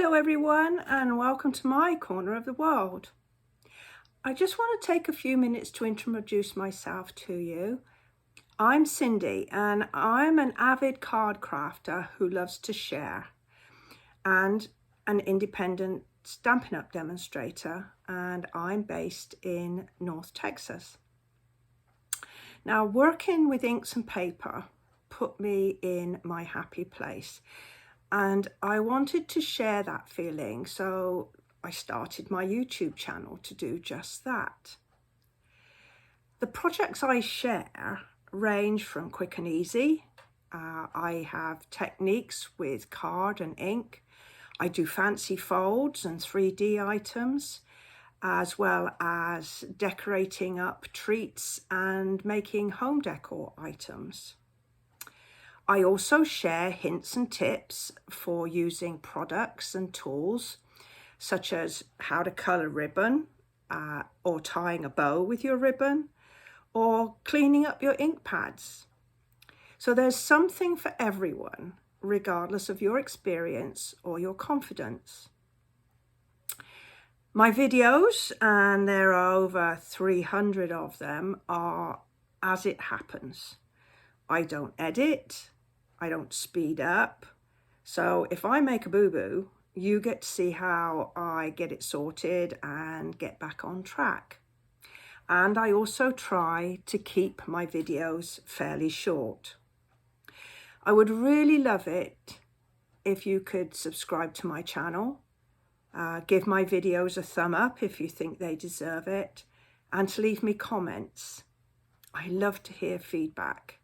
Hello everyone, and welcome to my corner of the world. I just want to take a few minutes to introduce myself to you. I'm Cindy and I'm an avid card crafter who loves to share and an independent Stampin' Up! Demonstrator, and I'm based in North Texas. Now, working with inks and paper put me in my happy place. And I wanted to share that feeling, so I started my YouTube channel to do just that. The projects I share range from quick and easy. I have techniques with card and ink. I do fancy folds and 3D items, as well as decorating up treats and making home decor items. I also share hints and tips for using products and tools, such as how to colour ribbon, or tying a bow with your ribbon, or cleaning up your ink pads. So there's something for everyone, regardless of your experience or your confidence. My videos, and there are over 300 of them, are as it happens. I don't edit. I don't speed up. So if I make a boo-boo, you get to see how I get it sorted and get back on track. And I also try to keep my videos fairly short. I would really love it if you could subscribe to my channel, give my videos a thumb up if you think they deserve it, and to leave me comments. I love to hear feedback.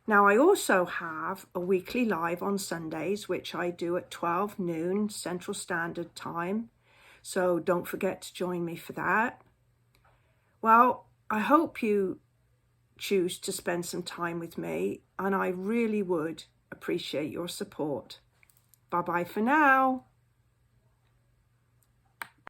Now, I also have a weekly live on Sundays, which I do at 12 noon Central Standard Time. So don't forget to join me for that. Well, I hope you choose to spend some time with me, and I really would appreciate your support. Bye-bye for now.